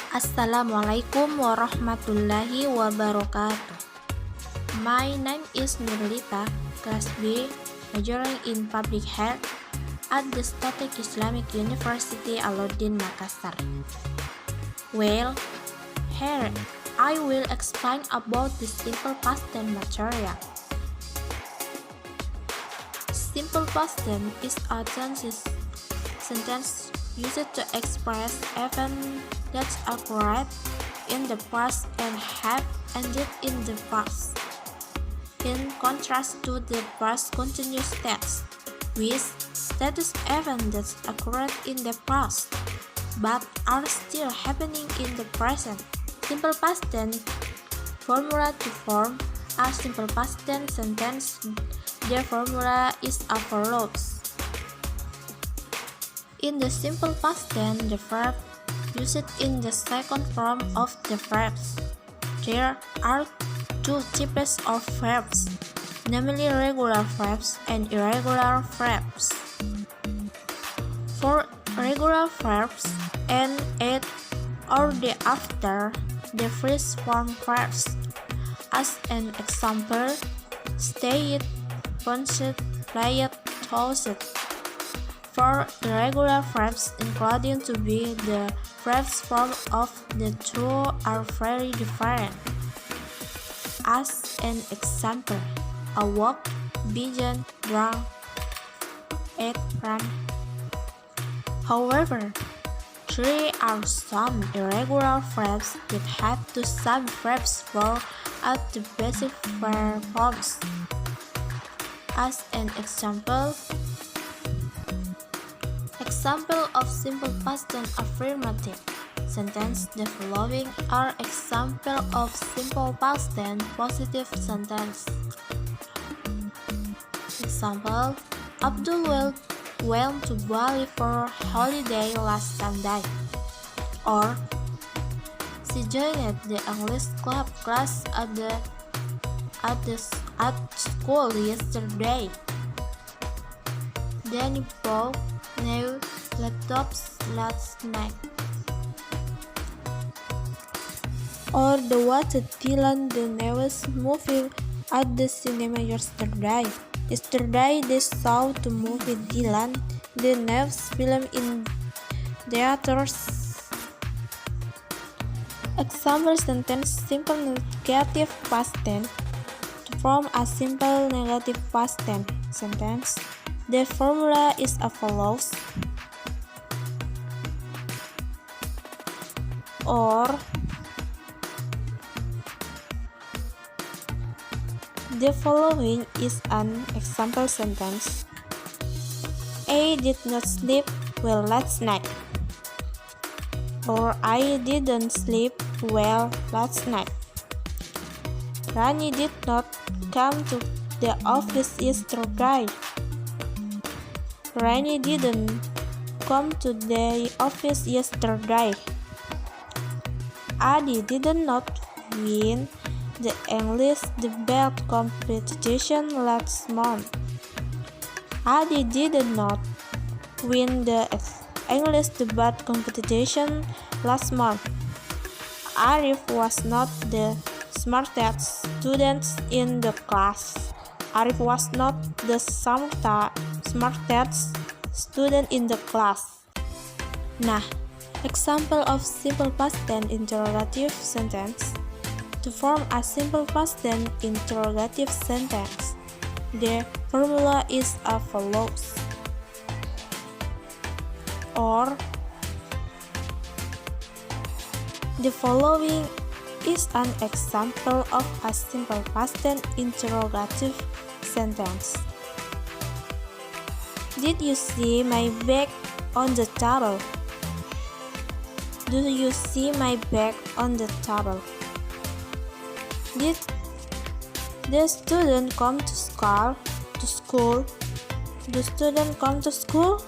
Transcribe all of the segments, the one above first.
Assalamualaikum warahmatullahi wabarakatuh. My name is Nurlita, Class B, majoring in Public Health at the Static Islamic University Alauddin Makassar. Well, here I will explain about the simple past tense material. Simple past tense is a sentence used to express events that occurred in the past and have ended in the past. In contrast to the past continuous tense, which status events that occurred in the past but are still happening in the present. Simple past tense formula to form a simple past tense sentence. The formula is as follows. In the simple past tense, the verb used in the second form of the verbs. There are two types of verbs, namely regular verbs and irregular verbs. For regular verbs, and at or the after the first form verbs. As an example, stayed, punched, played, tossed. For irregular verbs, including to be, the verbs form of the two are very different. As an example, awoke, began, drank, ate, ran. However, there are some irregular verbs that have two subverbs for at the basic verb forms. As an example of simple past tense affirmative sentence, the following are examples of simple past tense positive sentence. Example: Abdul went to Bali for holiday last Sunday. Or, she joined the English club class at school yesterday. Danny bought new laptops last night. Or, they watched Dylan the newest movie at the cinema yesterday. Yesterday they saw the movie Dylan, the newest film in theaters. Example sentence: simple negative past tense. To form a simple negative past tense sentence, the formula is as follows. Or, the following is an example sentence. I did not sleep well last night. Or, I didn't sleep well last night. Rani did not come to the office yesterday. Rani didn't come to the office yesterday. Adi did not win the English debate competition last month. Adi did not win the English debate competition last month. Arif was not the smartest student in the class. Arif was not the smartest student in the class. Nah, example of simple past tense interrogative sentence. To form a simple past tense interrogative sentence, the formula is as follows. Or, the following is an example of a simple past tense interrogative sentence. Did you see my bag on the table? Do you see my bag on the table? Did the student come to school? The student come to school?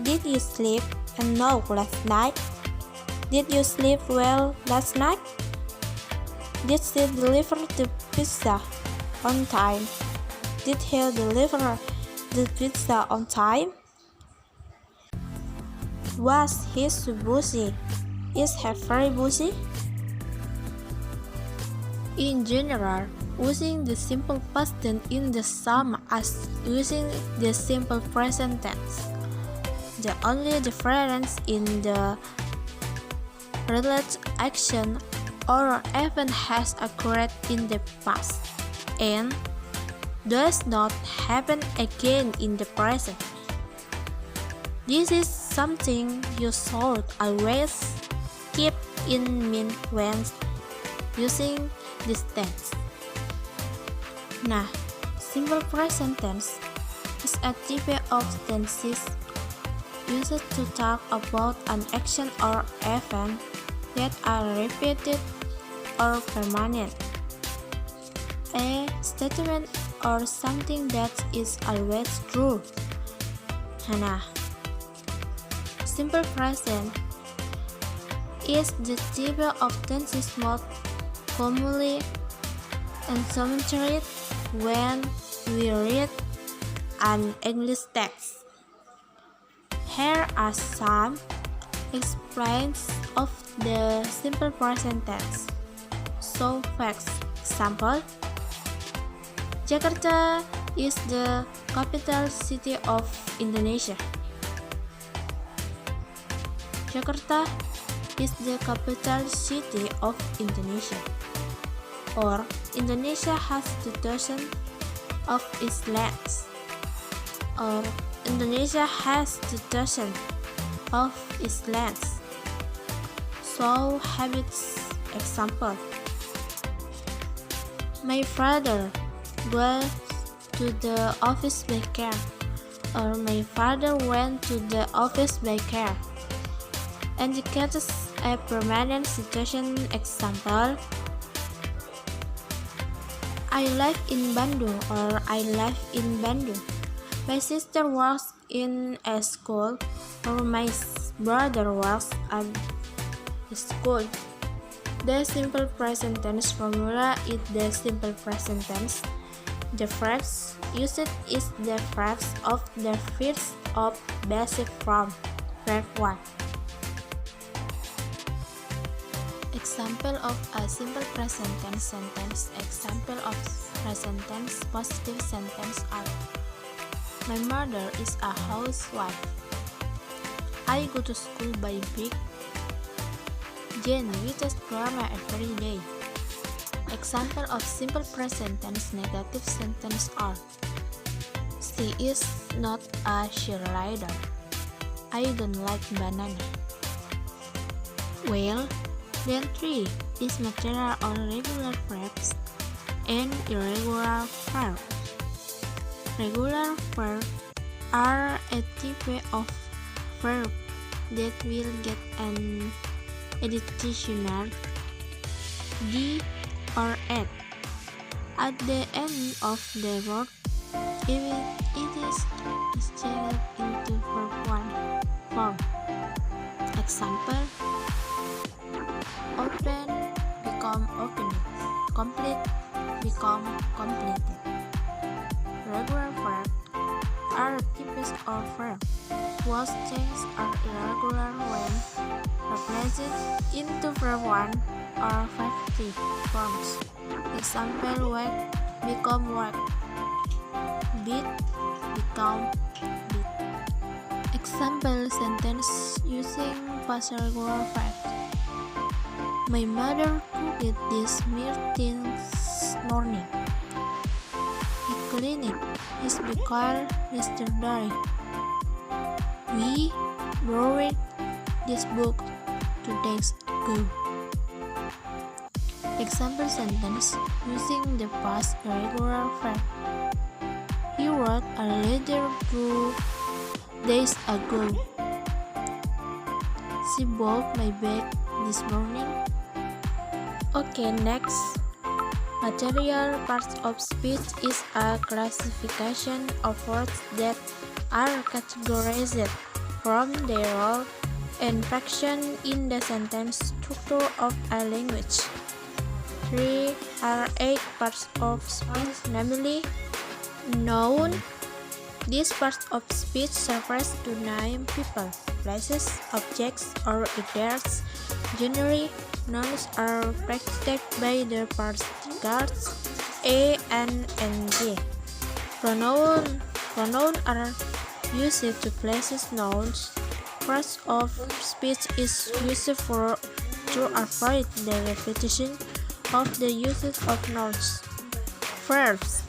Did you sleep enough last night? Did you sleep well last night? Did she deliver the pizza on time? Did he deliver the pizza on time? Was he so busy? Is he very busy? In general, using the simple past tense in the same as using the simple present tense. The only difference in the related action or event has occurred in the past and does not happen again in the present. This is something you should always keep in mind when using this tense. Nah, simple present tense is a type of tenses used to talk about an action or event that are repeated or permanent. A statement or something that is always true. Nah, simple present is the type of tenses most commonly encountered when we read an English text. Here are some examples of the simple present tense. So, first example, Jakarta is the capital city of Indonesia. Jakarta is the capital city of Indonesia. Or, Indonesia has 2,000 of islands. Or, Indonesia has 2,000 of islands. So, habits example. My father goes to the office by car. Or my father went to the office by car. Indicates a permanent situation example. I live in Bandung or I live in Bandung. My sister works in a school or my brother works at the school. The simple present tense formula is the simple present tense. The phrase used is the phrase of the first of basic form, verb 1. Example of a simple present tense sentence. Example of present tense positive sentence are: My mother is a housewife. I go to school by bike. Jane reads drama every day. Example of simple present tense negative sentence are: She is not a cheerleader. I don't like banana. Well, then 3 is material or regular verbs and irregular verbs. Regular verbs are a type of verb that will get an additional d or at the end of the word if it is changed into verb 1 form. Example: open become opened, complete become completed. Regular verbs are types of verb whose changes are irregular when replaced into verb 1 or verb 3 forms. Example: work become work, beat become beat. Example sentence using past regular verbs. My mother cooked this meal this morning. He cleaned his vehicle yesterday. We borrowed this book 2 days ago. Example sentence using the past irregular verb. He wrote a letter 2 days ago. She bought my bag this morning. Okay, next. Material parts of speech is a classification of words that are categorized from their role and function in the sentence structure of a language. 3 are 8 parts of speech, namely noun. These parts of speech refers to name people, places, objects, or ideas Generally, nouns are preceded by the particles a, n, and g. Pronouns are used to place nouns. Part of speech is used to avoid the repetition of the usage of nouns. Verbs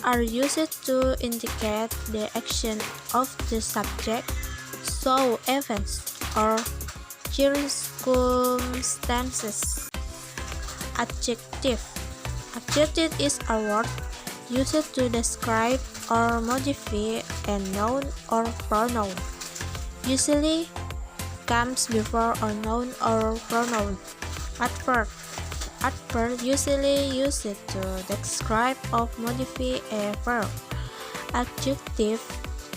are used to indicate the action of the subject, so events or circumstances. Adjective is a word used to describe or modify a noun or pronoun. Usually comes before a noun or pronoun. Adverb usually used to describe or modify a verb, adjective,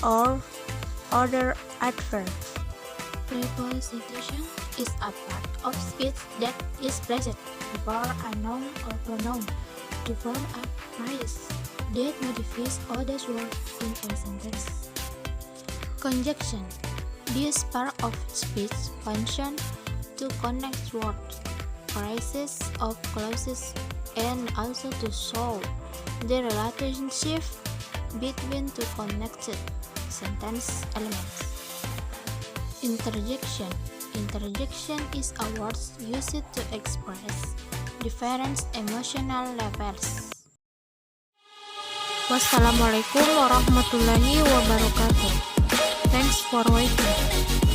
or other adverb. Preposition is a part of speech that is placed before a noun or pronoun to form a phrase that modifies other words in a sentence. Conjunction. This part of speech functions to connect words, phrases, or clauses, and also to show the relationship between two connected sentence elements. Interjection is a word used to express different emotional levels. Wassalamualaikum warahmatullahi wabarakatuh. Thanks for waiting.